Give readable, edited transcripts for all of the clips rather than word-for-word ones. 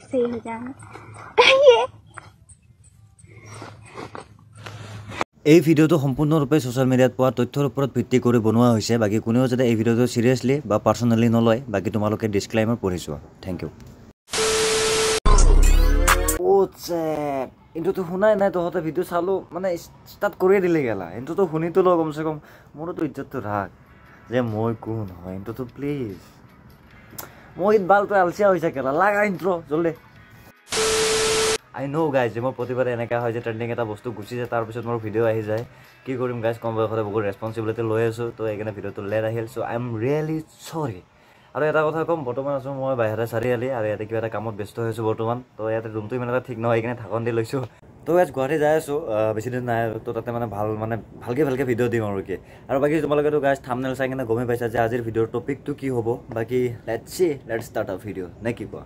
सही हो जाना ये এই ভিডিওটো সম্পূৰ্ণৰূপে সোশ্যাল মিডিয়াত পোৱা তথ্যৰ ওপৰত ভিত্তি কৰি বনোৱা হৈছে বাকি কোনেও যাতে এই ভিডিওটো সিৰিয়াসলি বা পাৰ্সোনালি নলয় বাকি তোমালোকে ডিসক্লেইমাৰ পঢ়িছোৱা থ্যাংক ইউ ওছে ইন্টু তো শুনাই নাই তহতে ভিডিও চালো মানে স্টার্ট কৰি দিলে গেলা ইন্টু তো শুনিতো ল কমসে কম মোৰতো ইজ্জতটো ৰাখ যে মই কোন হয় ইন্টু তো প্লিজ মই বালটো আলসিয়া হৈ যাকেলা লাগা ইন্ট্রো জলদি I know guys যে মই প্ৰতিবাৰে এনেকা হয় যে ট্ৰেন্ডিং এটা বস্তু গুছি যায় তাৰ পিছত মোৰ ভিডিও আহি যায় কি কৰিম গাইজ কম বয়সতে বহুত ৰেসপন্সিবিলিটি লৈ আছো তো এইকাৰণে ভিডিওটো লেট আহিল সো আই এম ৰিয়েলি সৰি আৰু এটা কথা কম বৰ্তমান আছো মই বাহিৰে চাৰিআলি আৰু ইয়াতে কিবা এটা কামত ব্যস্ত হৈছো বৰ্তমান তো ইয়াতে ৰুমটো ইমান এটা ঠিক নহয় এইকাৰণে থাকন দি লৈছো তো গাইজ গুৱাহাটী যাই আছো বেছি দিন নাই তো তাতে মানে ভালকে ভিডিও দিম আৰু কি আৰু বাকি তোমালোকে তো গাইজ থাম্বনেল চাই কিনে গমে পাইছা যে আজিৰ ভিডিওৰ টপিকটো কি হ'ব বাকি লেটস ষ্টাৰ্ট আ ভিডিও নে কি কোৱা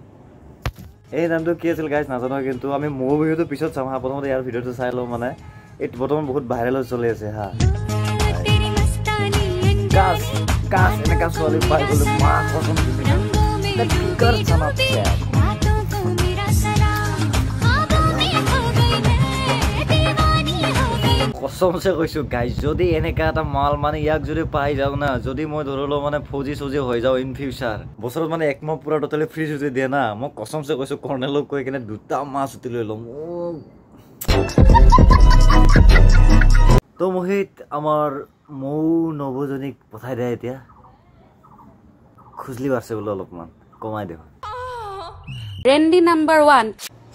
এই নামটো কি আছিল গাইজ নাজানো কিন্তু আমি মোৰ ভিডিওটো পিছত চাম হা প্ৰথমতে ইয়াৰ ভিডিওটো চাই লওঁ মানে এই বৰ্তমান বহুত ভাইৰেল চলি আছে হা কাস এনেকা ছোৱালী পাই গ'লো মা কসম কসমছে কৈছো গাইজ যদি এনেকা এটা মাল মানে ইয়াক যদি পাই যাও না যদি মই ধৰিলো মানে ফৌজি হৈ যাও ইন ফিউচাৰ বছৰত মানে এক মাহ পুৰা টোটালি ফ্ৰী যদি দিয়ে না মই কসমছে কৈছো কৰ্নেলক কৈ কিনে দুটা মাছ উঠি লৈ লম তো মোহিত আমাৰ মৌ নবজনীক পঠাই দে এতিয়া খুজলি বাৰছে বোলে অলপমান কমাই দিও ৰেন্ডি নাম্বাৰ 1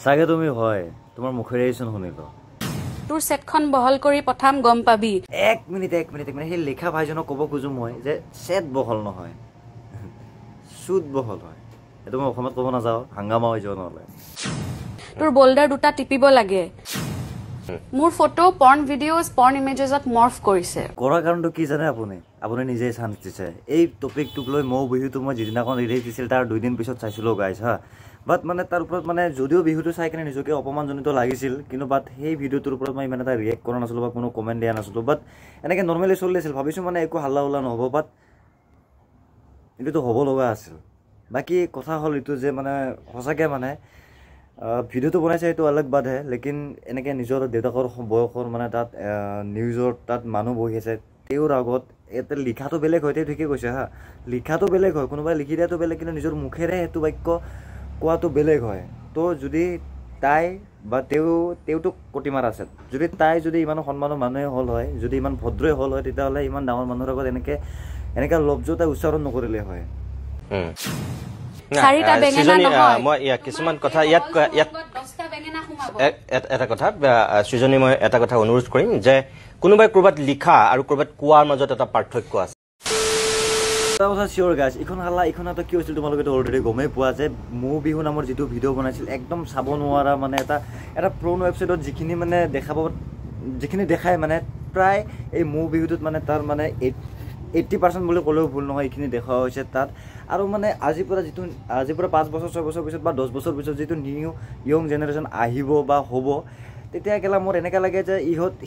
চাগে তুমি হয় তোমাৰ মুখেৰেইচোন শুনিলো তোৰ সেটখন বহল কৰি পঠাম গম পাবি এক মিনিট হে লেখা ভাইজনক ক'ব খুজো মই যে সেট বহল নহয় সুদ বহল হয় এটো মই অসমত ক'ব না যাও হাঙ্গামা হৈ যোৱা নহলে তোৰ বোল্ডাৰ দুটা টিপিব লাগে মোৰ ফটো পৰ্ন ভিডিওস পৰ্ন ইমেজেছত মৰ্ফ কৰিছে কৰা কাৰণটো কি জানে আপুনি নিজে চান্স দিছে এই টপিকটোক লৈ মৌ বিহুটো মই যিদিনাখন ৰিলিজ দিছিল তাৰ 2 দিন পিছত চাইছিলো গাইজ হা বাট মানে তাৰ ওপৰত মানে যদিও বিহুটো চাই কিনে নিজকে অপমানজনিত লাগিছিল কিন্তু বাট সেই ভিডিওটোৰ ওপৰত মই ইমান এটা ৰিয়েক্ট কৰা নাছিলো বা কোনো কমেন্ট দিয়া নাছিলো বাট এনেকে নৰ্মেলি চলি আছিল ভাবিছো মানে একো হাল্লা নহব বাট এটো হ'ব লগা আছিল বাকি কথা হল ইটো যে মানে হসাকে মানে ভিডিওটো বনাইছে এটো अलग বাদ হে লেকিন এনেকে নিজৰ দেউতাকৰ বয়সৰ মানে তাত নিউজৰ তাত মানুহ বহি আছে তেওঁৰ আগত এতে লিখাটো বেলেগ হয়তে ঠিকই কৈছে হা লিখাটো বেলেগ হয় কোনোবাই লিখি দিয়াটো বেলেগ কিন্তু নিজৰ মুখেৰে এটো বাক্য কোৱাটো বেলেগ হয় তো যদি তাই বা তেওঁটো কটিমাৰ আছে যদি তাই যদি ইমান সন্মানৰ মানুহে হল হয় যদি ইমান ভদ্ৰই হল হয় তেতিয়া হলে ইমান ডাঙৰ মানুহৰ আগত এনেকা লজ্জতা উচ্চাৰণ নকৰিলে হয় চাৰিটা বেঙেনা নহয় মই কিছুমান কথা ইয়াত 10টা বেঙেনা খুমাব এটা কথা সুজনী মই এটা কথা অনুৰোধ কৰিম যে কোনোবাই কৰবাত লিখা আৰু কৰবাত কোৱাৰ মাজত এটা পাৰ্থক্য আছে এটা কথা শিওৰ গাইজ ইখন হাল্লা ইখনটো কি হৈছিল তোমালোকে অলৰেডি গমেই পোৱা যে মৌ বিহু নামৰ যিটো ভিডিও বনাইছিল একদম চাব নোৱাৰা মানে এটা প্ৰন ৱেবছাইটত যিখিনি মানে যিখিনি দেখায় মানে প্ৰায় এই মৌ বিহুটোত মানে তাৰ মানে 80% বুলি ক'লেও ভুল নহয় এইখিনি দেখা হৈছে তাত আৰু মানে আজিৰ পৰা 5 বছৰ 6 বছৰ পিছত বা 10 বছৰ পিছত যিটো নিউ ইয়ং জেনাৰেশ্যন আহিব বা হ'ব তেতিয়া কেলা মোৰ এনেকা লাগে যে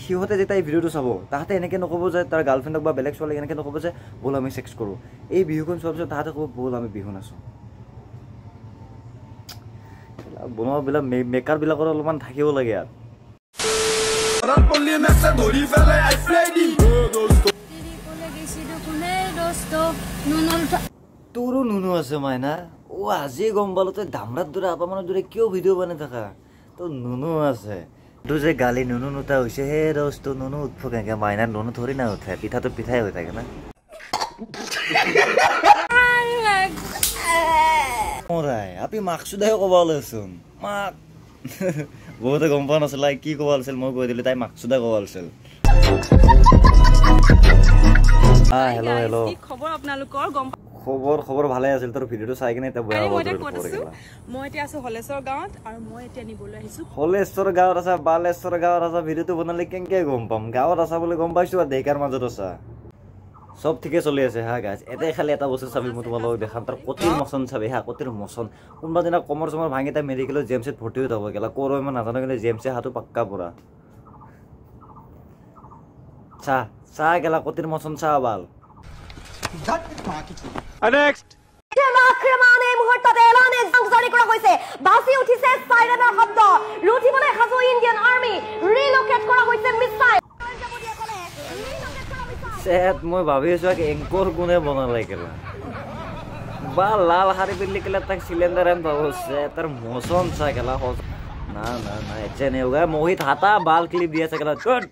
সিহঁতে যেতিয়া এই ভিডিওটো চাব তাহাতে এনেকে নকব যে তাৰ গাৰ্লফ্ৰেণ্ডক বা বেলেগ ছোৱালীক এনেকে নকব যে বল আমি সেক্স কৰো এই বিহুখন চোৱাৰ পিছত তাহাতে ক'ব বল আমি বিহু নাচো বনোৱা বিলাক মেকাৰ বিলাকৰ অলপমান থাকিব লাগে ইয়াত তোৰো নুনু আছে মাইনা ও আজি গম পালো তই দামৰাত দৰে আপামানৰ দৰে কিয় ভিডিঅ' বনাই থাকা তো নুনু আছে তো যে গালি নুনু নুতা হৈছে হে দোস্ত নুনু উঠব কেনেকে মাইনা নুনু থৰি না উঠে পিঠাটো পিঠাই হৈ থাকে না মৰাই আপি মাকসুদাই ক'ব লৈছোন মাক বহুতে গম পোৱা নাছিল কি ক'ব আছিল মই কৈ দিলো তাই মাকসুদা ক'ব আছিল হেল্ল কি খবৰ আপোনালোকৰ গম খবৰ ভালে আছিল তোৰ ভিডিওটো চাই কিনে এটা বেয়া মই এতিয়া আছো হলেশ্বৰ গাঁৱত আৰু মই এতিয়া নিবলৈ আহিছো হলেশ্বৰ গাঁৱত আছা বালেশ্বৰ গাঁৱত আছা ভিডিওটো বনালে কেনকে গম পাম গাঁৱত আছা বুলি গম পাইছো আৰু দেখাৰ মাজত আছা সব ঠিকে চলি আছে হা গাইজ এতে খালি এটা বস্তু চাবি মই তোমালোকক দেখাম তাৰ কতিৰ মচন চাবি হা কতিৰ মচন কোনোবা দিনা কমৰ চমৰ ভাঙি তাই মেডিকেলত জেমছেত ভৰ্তি হৈ যাব গেলা কৰ ইমান নাজানো কিন্তু জেমছে হাতো পাক্কা পুৰা চা গেলা কতিৰ মচন চা বাল নেক্সট আক্ৰমণে মুহূৰ্ততে এলানে সংসাৰী কৰা হৈছে বাসি চেট মই ভাবি আছো এংকৰ কোনে বনালে কেলা বা লাল শাড়ী পিন্ধি কেলা তাক সিলিন্ডার এন পাবো চেটার মোশন চা কেলা না না না এচে নেই হোগা মোহিত হাতা বাল ক্লিপ দিয়ে আছে কেলা গুড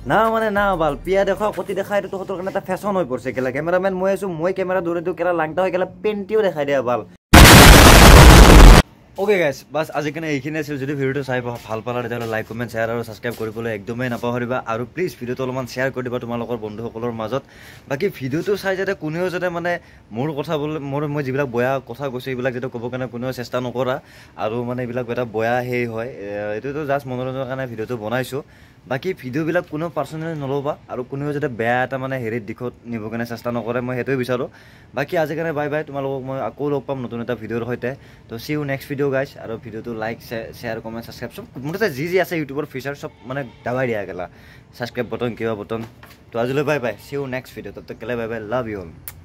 না মানে না বাল পিয়া দেখা কতি দেখা এটা তোহতৰ কাৰণে এটা ফেশন হৈ পৰিছে কেলা ক্যামেৰাম্যান মই আছো মই ক্যামেৰা দূৰে দূৰে কেলা লাংটা হৈ কেলা পেন্টিও দেখাই দিয়া বাল ওকে গাইজ বাস আজি কাৰণে এইখিনি আছিল যদি ভিডিওটো চাই ভাল পালা তেতিয়াহ'লে লাইক কমেণ্ট শ্বেয়াৰ আৰু ছাবস্ক্ৰাইব কৰিবলৈ একদমেই নাপাহৰিবা আৰু প্লিজ ভিডিওটো অলপমান শ্বেয়াৰ কৰি দিবা তোমালোকৰ বন্ধুসকলৰ মাজত বাকী ভিডিওটো চাই যাতে কোনেও যাতে মানে মোৰ কথা বলে মই যিবিলাক বয়া কথা কৈছোঁ এইবিলাক যাতে ক'ব কাৰণে কোনেও চেষ্টা নকৰা আৰু মানে এইবিলাক এটা বয়া হেৰি হয় এইটোতো জাষ্ট মনোৰঞ্জনৰ কাৰণে ভিডিওটো বনাইছোঁ বাকী ভিডিওবিলাক কোনেও পাৰ্চনেলি নল'বা আৰু কোনেও যাতে বেয়া এটা মানে হেৰিৰ দিশত নিব কাৰণে চেষ্টা নকৰে মই সেইটোৱে বিচাৰোঁ বাকী আজি কাৰণে বাই বাই তোমালোকক মই আকৌ লগ পাম নতুন এটা ভিডিঅ'ৰ সৈতে তো see you next video' guys আৰু ভিডিঅ'টো লাইক শ্বেয়াৰ কমেণ্ট ছাবস্ক্ৰাইব চব মুঠতে যি আছে ইউটিউবৰ ফিচাৰ চব মানে দাবাই দিয়া গেলা ছাবস্ক্ৰাইব বটন কিবা বটন তো আজিলৈ bye bye see you next video' তত কেলে bye bye love you all